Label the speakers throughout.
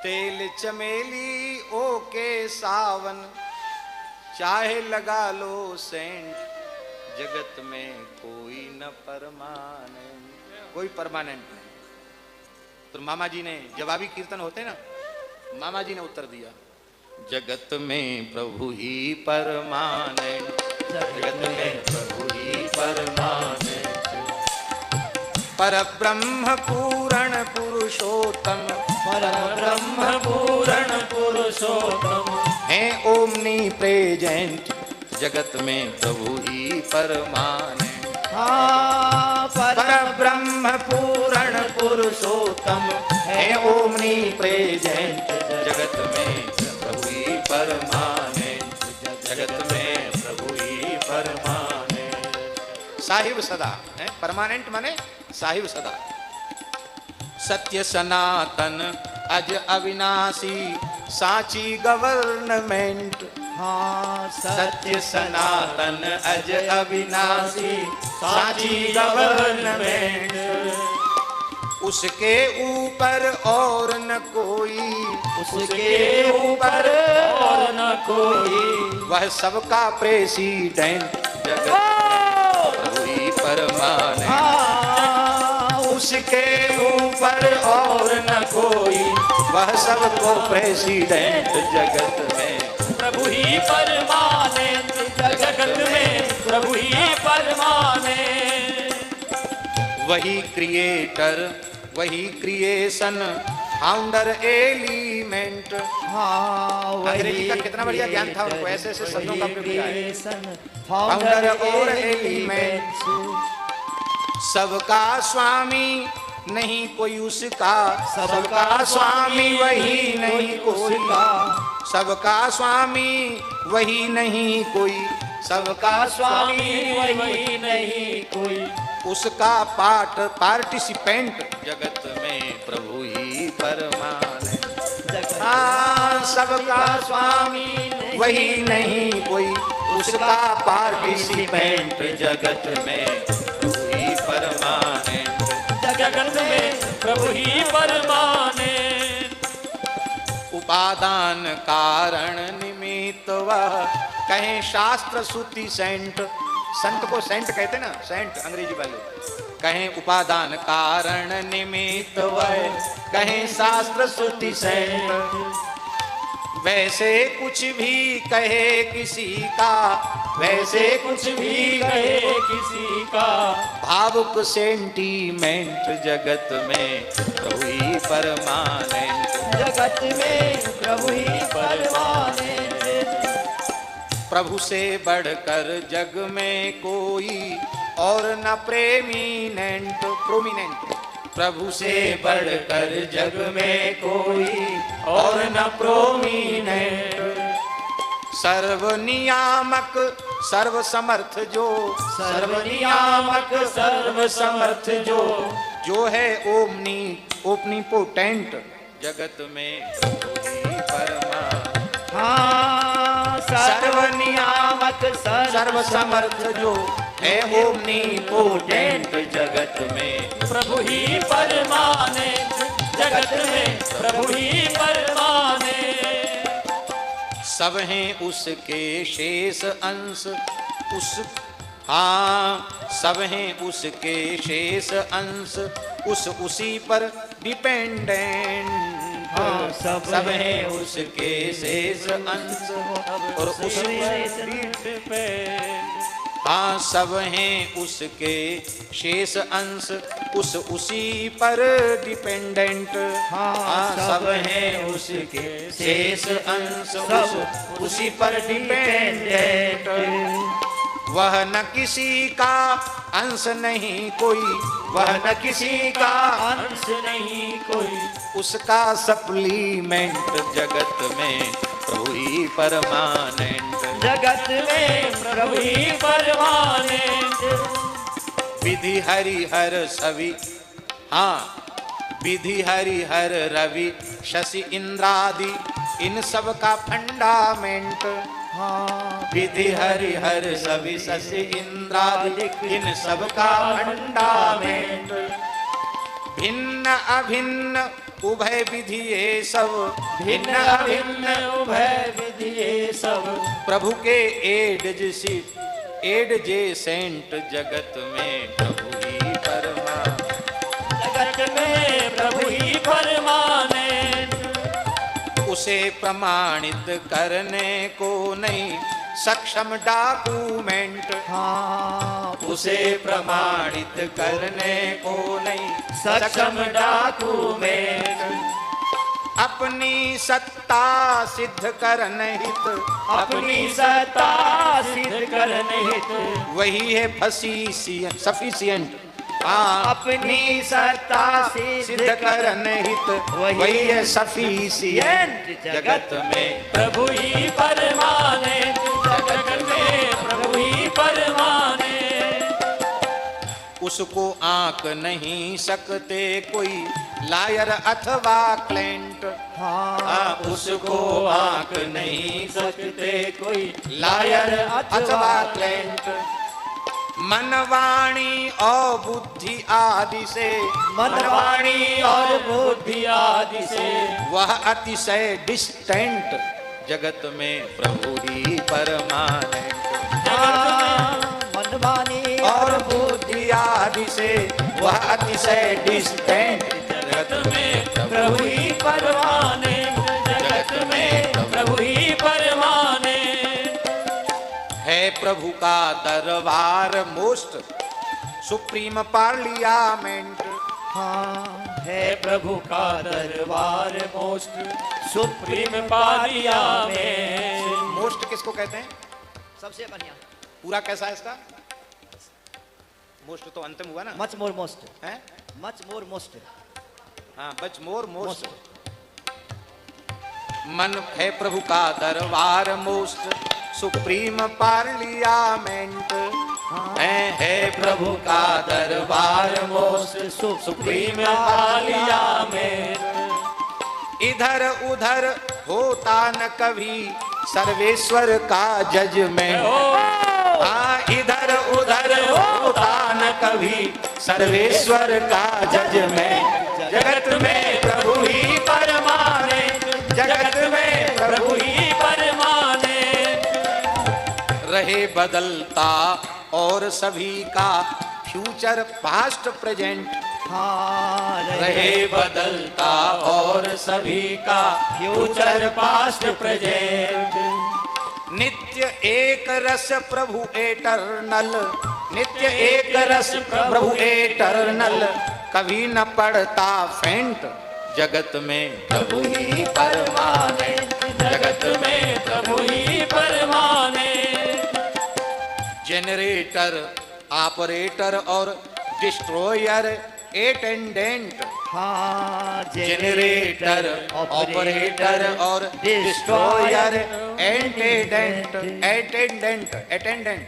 Speaker 1: तेल चमेली ओके सावन, चाहे लगा लो सेंट, जगत में कोई न परमानेंट, कोई परमानेंट नहीं। तो मामा जी ने, जवाबी कीर्तन होते ना, मामा जी ने उत्तर दिया, जगत में प्रभु ही परमानेंट, जगत में प्रभु ही परमानेंट, पर ब्रह्म पूर्ण पुरुषोत्तम,
Speaker 2: पर ब्रह्म पूर्ण पुरुषोत्तम
Speaker 1: है ओमनी प्रेजेंट, जगत में प्रभु ही परमानेंट।
Speaker 2: हाँ,
Speaker 1: पर ब्रह्म पूर्ण पुरुषोत्तम है ओमनी प्रेजेंट, जगत में प्रभु ही परमानेंट, जगत में प्रभु ही परमानेंट। साहिब सदा है, परमानेंट माने साहिब सदा। सत्य सनातन अज अविनाशी, सांची गवर्नमेंट।
Speaker 2: हाँ,
Speaker 1: सत्य सनातन अज अविनाशी, सांची गवर्नमेंट। उसके ऊपर और न कोई,
Speaker 2: उसके ऊपर और न कोई,
Speaker 1: वह सबका प्रेसिडेंट, जगत प्रभु ही परमानेंट।
Speaker 2: हाँ,
Speaker 1: उसके ऊपर और न कोई, वह सबको प्रेसिडेंट, जगत में
Speaker 2: प्रभु ही परमानेंट, जगत में प्रभु ही परमानेंट।
Speaker 1: वही क्रिएटर, वही क्रिएशन, फाउंडर एलिमेंट।
Speaker 2: हाँ,
Speaker 1: अंग्रेजी का कितना बढ़िया ज्ञान था उनको, ऐसे ऐसे शब्दों का प्रयोग किया है।
Speaker 2: फाउंडर
Speaker 1: और एलिमेंट, सबका स्वामी नहीं कोई उसका, सबका स्वामी वही नहीं कोई, सबका स्वामी वही नहीं कोई, सबका
Speaker 2: स्वामी वही नहीं कोई,
Speaker 1: उसका पार्टिसिपेंट, जगत में प्रभु ही परमानेंट। हाँ, सबका स्वामी वही नहीं कोई, उसका पार्टिसिपेंट, जगत में प्रभु ही परमानेंट,
Speaker 2: जगत में प्रभु ही परमानेंट।
Speaker 1: उपादान कारण निमित्त वह, कहें शास्त्र श्रुति सेंट। संत को सेंट कहते ना, सेंट अंग्रेजी वाले। कहें उपादान कारण निमित्त वह, कहें शास्त्र श्रुति सेंट। वैसे कुछ भी कहे किसी का, वैसे कुछ भी कहे
Speaker 2: किसी का,
Speaker 1: भावुक सेंटीमेंट, जगत में प्रभु ही परमानेंट,
Speaker 2: जगत में प्रभु ही परमानेंट।
Speaker 1: प्रभु से बढ़कर जग में कोई और न प्रेमिनेंट, प्रोमिनेंट। प्रभु से बढ़कर जग में कोई और न प्रोमिनेंट। सर्वनियामक सर्वसमर्थ जो,
Speaker 2: सर्वनियामक सर्वसमर्थ
Speaker 1: जो है ओमनी ओमनीपोटेंट, जगत में प्रभु ही परमानेंट।
Speaker 2: हाँ, सर्वनियामक
Speaker 1: सर्वसमर्थ जो है ओमनीपोटेंट, जगत में
Speaker 2: प्रभु ही परमानेंट, जगत में प्रभु ही परमानेंट।
Speaker 1: सब हैं उसके शेष अंश, उस हाँ, सब हैं उसके शेष अंश, उसी पर डिपेंडेंट।
Speaker 2: हाँ,
Speaker 1: सब हैं उसके शेष अंश और उस हाँ, सब हैं उसके शेष अंश, उसी पर डिपेंडेंट। हाँ, सब हैं उसके शेष अंश, उसी पर डिपेंडेंट। वह न किसी का अंश नहीं कोई, वह न किसी का
Speaker 2: अंश नहीं कोई,
Speaker 1: उसका सप्लीमेंट, जगत में प्रभु ही परमानेंट,
Speaker 2: जगत में प्रभु ही परमानेंट।
Speaker 1: विधि हरिहर सवि, हाँ, विधि हरिहर रवि शशि इंद्रादि, इन सब का फंडामेंट।
Speaker 2: हाँ,
Speaker 1: विधि हरिहर सवि शशि इंद्रादि, इन सब का फंडामेंट। भिन्न अभिन्न उभय विधि ये सब
Speaker 2: भिन्न अभिन्न उभय विधि ये सब
Speaker 1: प्रभु के एड जे सेंट जगत में प्रभु ही परमा
Speaker 2: जगत में प्रभु ही परमाने
Speaker 1: उसे प्रमाणित करने को नहीं सक्षम डॉक्यूमेंट
Speaker 2: हाँ
Speaker 1: उसे प्रमाणित करने को नहीं
Speaker 2: सक्षम डॉक्यूमेंट
Speaker 1: अपनी सत्ता सिद्ध करने हित
Speaker 2: अपनी सत्ता सिद्ध करने हेतु
Speaker 1: वही है सफिशिएंट
Speaker 2: अपनी सत्ता
Speaker 1: सिद्ध करने हित वही है सफिशिएंट जगत में
Speaker 2: प्रभु ही परमाने जगत में प्रभु ही परमाने
Speaker 1: उसको आंक नहीं सकते कोई लायर अथवा क्लेंट
Speaker 2: हाँ
Speaker 1: उसको आंक नहीं
Speaker 2: सकते कोई
Speaker 1: लायर अथवा क्लेंट मनवाणी और बुद्धि आदि से
Speaker 2: मनवाणी और बुद्धि आदि से
Speaker 1: वह अतिशय डिस्टेंट जगत में प्रभु ही परमानेंट
Speaker 2: मनवाणी
Speaker 1: और बुद्धि आदि से वह अतिशय डिस्टेंट
Speaker 2: जगत में प्रभु ही परमाने जगत में प्रभु ही परमाने
Speaker 1: है प्रभु का दरबार मोस्ट सुप्रीम पार्लियामेंट
Speaker 2: हाँ है प्रभु का दरबार मोस्ट सुप्रीम पार्लियामेंट
Speaker 1: मोस्ट किसको कहते हैं
Speaker 2: सबसे बढ़िया
Speaker 1: पूरा कैसा है इसका मोस्ट तो अंतिम हुआ ना
Speaker 2: मच मोर मोस्ट
Speaker 1: है
Speaker 2: मच मोर मोस्ट
Speaker 1: हाँ बच मोर मोस्ट मन है प्रभु का दरबार मोस्ट सुप्रीम पार्लियामेंट है प्रभु का दरबार मोस्ट
Speaker 2: सुप्रीम पार्लियामेंट
Speaker 1: इधर उधर होता न कभी सर्वेश्वर का जजमेंट हाँ इधर उधर होता न कभी सर्वेश्वर का जजमेंट जगत में प्रभु ही परमाने जगत में प्रभु ही
Speaker 2: परमाने
Speaker 1: रहे बदलता और सभी का फ्यूचर पास्ट प्रेजेंट
Speaker 2: हाँ
Speaker 1: रहे बदलता और सभी का
Speaker 2: फ्यूचर पास्ट प्रेजेंट
Speaker 1: नित्य एक रस प्रभु एटर्नल नित्य एक रस प्रभु एटर्नल कभी न पड़ता फेंट जगत में प्रभु ही परमाने
Speaker 2: जगत में प्रभु ही परमाने
Speaker 1: जेनरेटर ऑपरेटर और डिस्ट्रॉयर अटेंडेंट
Speaker 2: हाँ
Speaker 1: जेनरेटर ऑपरेटर और डिस्ट्रॉयर अटेंडेंट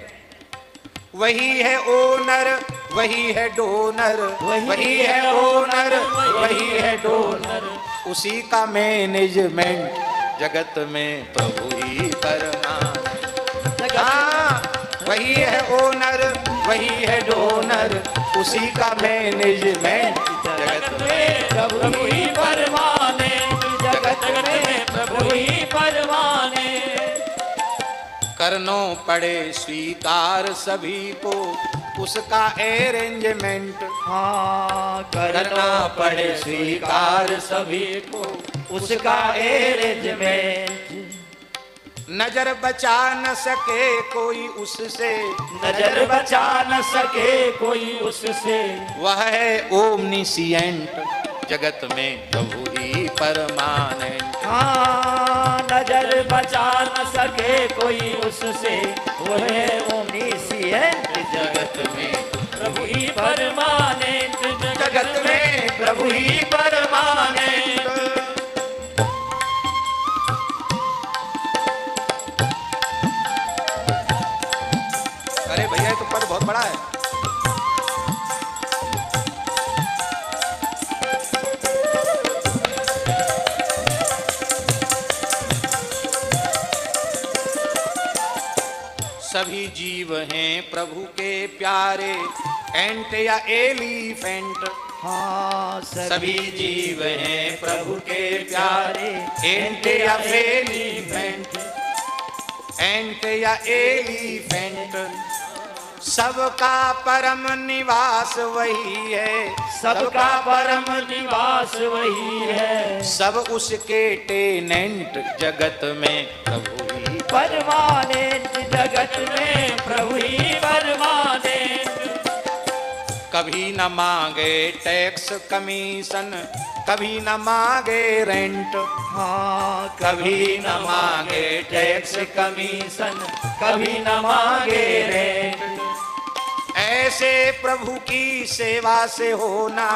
Speaker 1: वही है ओनर वही है डोनर वही है ओनर वही है डोनर उसी का मैनेजमेंट जगत में प्रभु ही परमानेंट हाँ वही है ओनर वही है डोनर उसी का मैनेजमेंट जगत में
Speaker 2: प्रभु ही परमाने जगत में प्रभु ही परमाने
Speaker 1: करनो पड़े स्वीकार सभी को उसका अरेंजमेंट
Speaker 2: हाँ
Speaker 1: करना पड़े स्वीकार
Speaker 2: सभी को उसका अरेंजमेंट
Speaker 1: नजर बचा न सके कोई उससे
Speaker 2: नजर बचा न सके कोई उससे
Speaker 1: वह है ओमनिशिएंट जगत में प्रभु ही परमानेंट
Speaker 2: हाँ नजर बचा न सके कोई उससे वह है ओमनिशिएंट
Speaker 1: जगत में
Speaker 2: प्रभु ही परमानेंट
Speaker 1: जगत में प्रभु ही परमानेंट अरे भैया ये तो पद बहुत बड़ा है सभी जीव हैं प्रभु के प्यारे एंट या एलिफेंट
Speaker 2: हाँ
Speaker 1: सभी जीव हैं प्रभु के प्यारे, एंट या एलिफेंट, एंट या एलिफेंट, सबका परम निवास वही है,
Speaker 2: सबका परम निवास वही है।
Speaker 1: सब उसके टेनेंट जगत में प्रभु ही
Speaker 2: परमानेंट जगत में प्रभु ही परमानेंट।
Speaker 1: कभी न मांगे टैक्स कमीशन, कभी न मांगे रेंट,
Speaker 2: हाँ
Speaker 1: कभी न मांगे टैक्स कमीशन,
Speaker 2: कभी न मांगे रेंट।
Speaker 1: ऐसे प्रभु की सेवा से होना,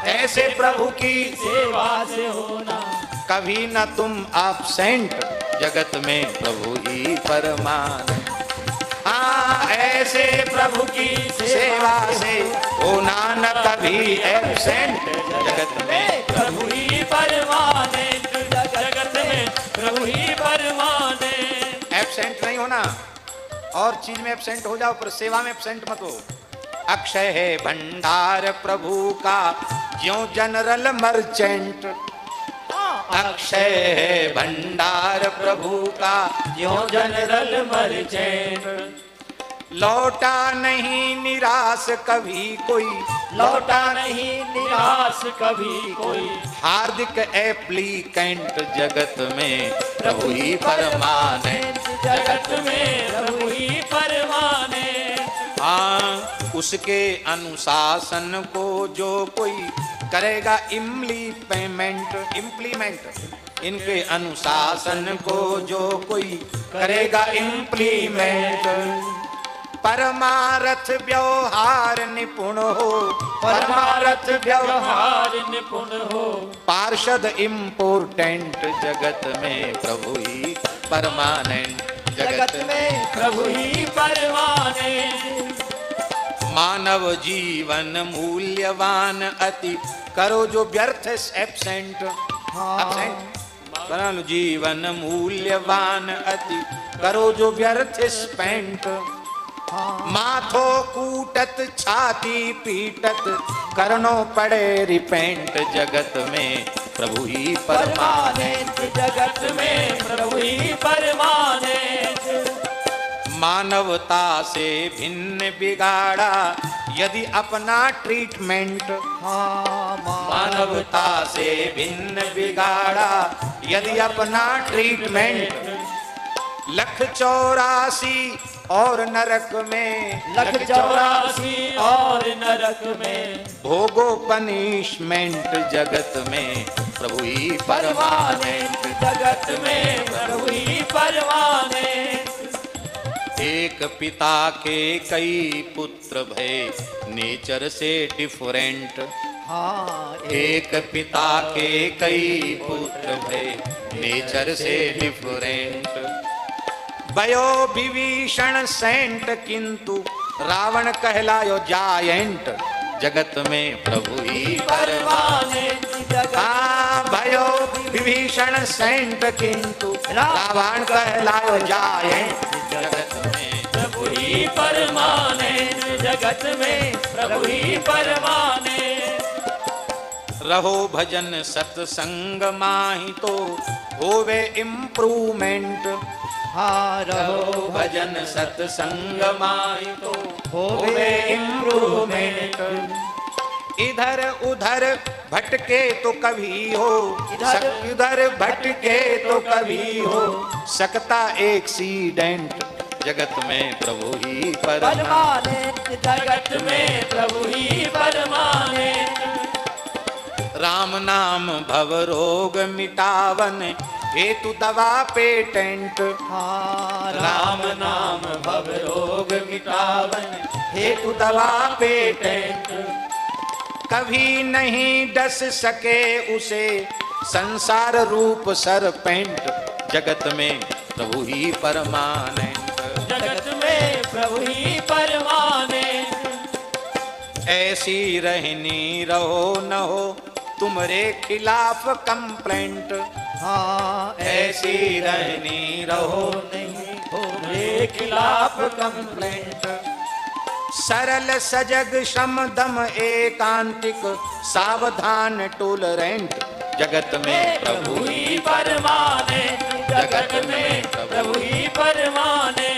Speaker 1: ऐसे प्रभु की
Speaker 2: सेवा से होना,
Speaker 1: कभी न तुम एब्सेंट जगत में प्रभु ही परमान। हाँ, ऐसे प्रभु की सेवा से होना न कभी एब्सेंट जगत में
Speaker 2: प्रभु ही परमानेंट जगत में प्रभु ही परमानेंट।
Speaker 1: एब्सेंट नहीं होना, और चीज में एब्सेंट हो जाओ पर सेवा में एब्सेंट मत हो। अक्षय है भंडार प्रभु का ज्यों जनरल मर्चेंट, अक्षय है भंडार प्रभु का
Speaker 2: ज्यों जनरल मर्चेंट।
Speaker 1: लौटा नहीं निराश कभी कोई,
Speaker 2: लौटा नहीं निराश कभी कोई।
Speaker 1: हार्दिक एप्लीकेंट जगत में प्रभु ही परमानेंट,
Speaker 2: जगत में प्रभु ही परमानेंट।
Speaker 1: हाँ, उसके अनुशासन को जो कोई करेगा इम्प्लीमेंट, इम्प्लीमेंट, इनके अनुशासन को जो कोई करेगा इम्प्लीमेंट, परमारथ व्यवहार निपुण हो, परमारथ
Speaker 2: व्यवहार निपुण हो।
Speaker 1: पार्षद इम्पोर्टेंट जगत में प्रभु ही परमानेंट,
Speaker 2: जगत में प्रभु ही परमानेंट।
Speaker 1: मानव जीवन मूल्यवान अति, करो जो व्यर्थ एब्सेंट, एब्सेंट बना लो। जीवन मूल्यवान अति, करो जो व्यर्थ स्पेंट, माथो कूटत छाती पीटत, करनो पड़े रिपेंट जगत में प्रभु ही परमानेंट,
Speaker 2: जगत में प्रभु ही परमानेंट।
Speaker 1: मानवता से भिन्न बिगाड़ा यदि अपना ट्रीटमेंट, मानवता से भिन्न बिगाड़ा यदि अपना ट्रीटमेंट, 184 और नरक में,
Speaker 2: 184 और नरक में,
Speaker 1: भोगो पनिशमेंट जगत में प्रभु ही परमानेंट,
Speaker 2: जगत में प्रभु ही परमानेंट।
Speaker 1: एक पिता के कई पुत्र भय नेचर से डिफरेंट, एक पिता के कई पुत्र भय नेचर से डिफरेंट, भयो विभीषण सेंट किंतु रावण कहलायो जायंट जगत में प्रभु ही परमानेंट। हाँ, भयो विभीषण सेंट किंतु रावण कहलायो जायंट जगत में
Speaker 2: प्रभु ही परमानेंट, जगत में प्रभु ही परमानेंट।
Speaker 1: रहो भजन सत्संग माही तो होवे इम्प्रूवमेंट,
Speaker 2: हाँ
Speaker 1: रहो भजन सत्संग माही तो
Speaker 2: होवे इम्प्रूवमेंट।
Speaker 1: इधर उधर भटके तो कभी हो, इधर भटके तो कभी हो सकता एक्सीडेंट जगत में प्रभु ही
Speaker 2: परमानेंट, जगत में प्रभु ही परमानेंट।
Speaker 1: राम नाम भव रोग मिटावन हेतु दवा पेटेंट,
Speaker 2: राम नाम भव रोग मिटावन
Speaker 1: हेतु दवा पेटेंट, कभी नहीं डस सके उसे संसार रूप सरपेंट जगत में प्रभु ही परमानेंट,
Speaker 2: जगत में प्रभु ही परमानेंट।
Speaker 1: ऐसी रहनी रहो न हो तुम्हारे खिलाफ कंप्लेंट, ऐसी रहनी रहो
Speaker 2: नहीं हो मेरे खिलाफ कंप्लेंट।
Speaker 1: सरल सजग शम दम एकांतिक सावधान टोलरेंट जगत में प्रभु
Speaker 2: ही परमाने, जगत में प्रभु ही परमाने।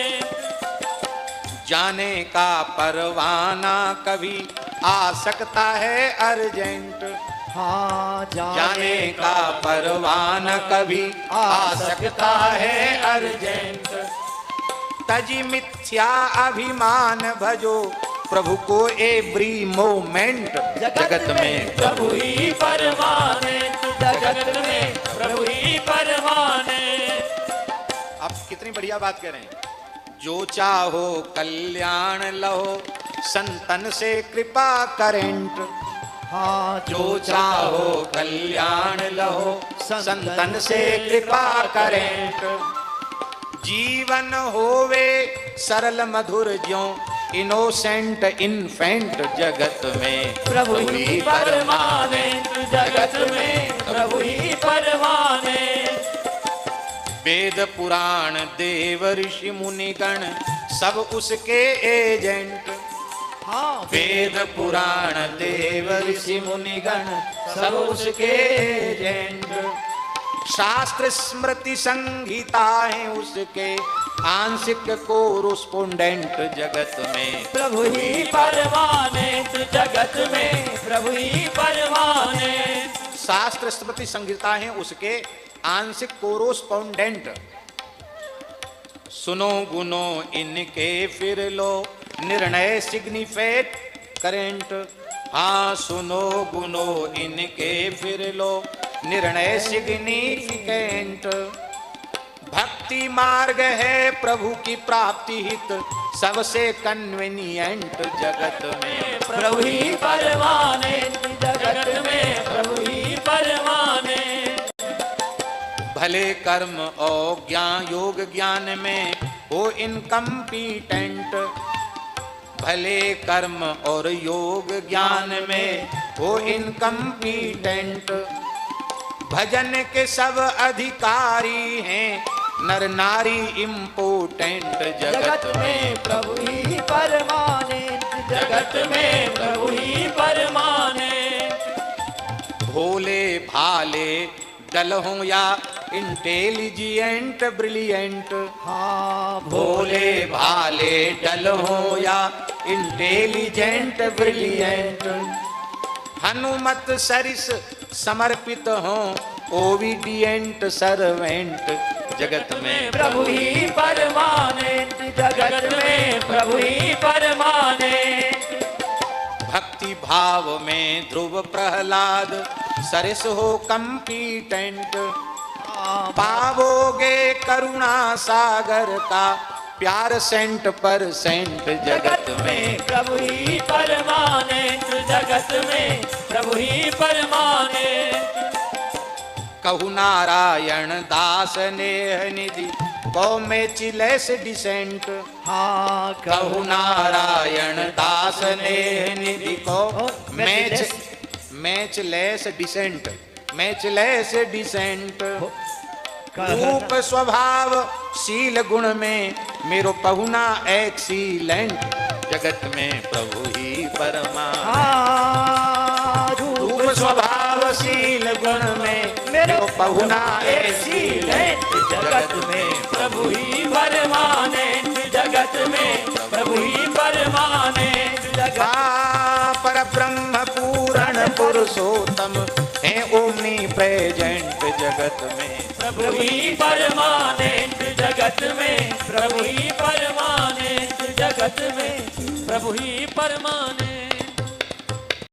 Speaker 1: जाने का परवाना कभी आ सकता है अर्जेंट,
Speaker 3: हाँ
Speaker 1: जाने का परवाना कभी आ सकता है अर्जेंट। तजी मिथ्या अभिमान भजो प्रभु को एवरी मोमेंट जगत में
Speaker 2: प्रभु ही परमाने, जगत में प्रभु ही परमाने।
Speaker 1: आप कितनी बढ़िया बात कह रहे हैं। जो चाहो कल्याण लहो संतन से कृपा करेंट,
Speaker 3: हाँ
Speaker 1: जो चाहो कल्याण लहो संतन से कृपा करेंट। जीवन होवे सरल मधुर ज्यों इनोसेंट इन्फेंट जगत में
Speaker 2: प्रभु ही परमाने, जगत में प्रभु ही परमाने।
Speaker 1: वेद पुराण देव ऋषि मुनिगण सब उसके एजेंट,
Speaker 3: हाँ
Speaker 1: वेद पुराण देव ऋषि मुनिगण सब उसके एजेंट। शास्त्र स्मृति संहिताएं उसके आंशिक कोरोस्पोंडेंट जगत में
Speaker 2: प्रभु ही परमाने, जगत में प्रभु ही परमाने।
Speaker 1: शास्त्र स्मृति संहिताएं उसके आंशिक कोरोस्पोंडेंट। सुनो गुनो इनके फिर लो निर्णय सिग्निफिकेंट करेंट, हाँ सुनो गुनो इनके फिर लो निर्णय सिग्निफिकेंट। भक्ति मार्ग है प्रभु की प्राप्ति हित सबसे कन्वीनियंट जगत में
Speaker 2: प्रभु ही परमाने, जगत में प्रभु ही परमाने।
Speaker 1: भले कर्म और ज्ञान योग ज्ञान में हो इनकम्पिटेंट, भले कर्म और योग ज्ञान में हो इनकम्पिटेंट। भजन के सब अधिकारी हैं नर नारी इम्पोर्टेंट जगत में
Speaker 3: प्रभु ही परमाने,
Speaker 2: जगत में प्रभु ही परमाने।
Speaker 1: भोले भाले डल हो या इंटेलिजेंट ब्रिलियंट,
Speaker 3: हाँ
Speaker 1: भोले भाले डल हो या इंटेलिजेंट ब्रिलियंट। हनुमत सरिस समर्पित हो ओबीडिएंट सर्वेंट जगत में
Speaker 2: प्रभु ही परमाने, जगत में प्रभु ही परमाने।
Speaker 1: भक्ति भाव में ध्रुव प्रहलाद सरिस हो कम्पिटेंट, पावोगे करुणा सागर का प्यार सेंट परसेंट जगत में
Speaker 2: प्रभु ही परमाने, जगत में प्रभु ही परमाने।
Speaker 1: कहु नारायण दास नेह निधि कौ मैचिलेस डिसेंट,
Speaker 3: हाँ
Speaker 1: कहु नारायण दास नेह निधि कौ मैचलेस डिसेंट, मैचलेस डिसेंट। रूप स्वभाव शील गुण में मेरो पहुना एक्सीलेंट जगत में प्रभु ही परमाने।
Speaker 3: हाँ
Speaker 1: रूप स्वभाव शील गुण में मेरो पहुना एक्सीलेंट जगत में
Speaker 2: प्रभु ही परमाने, जगत में प्रभु ही परमाने।
Speaker 1: पर ब्रह्म पूर्ण पुरुषोत्तम है ओमनी प्रेजेंट जगत में
Speaker 2: प्रभु ही परमाने, जगत में प्रभु ही परमाने, जगत में प्रभु ही परमाने।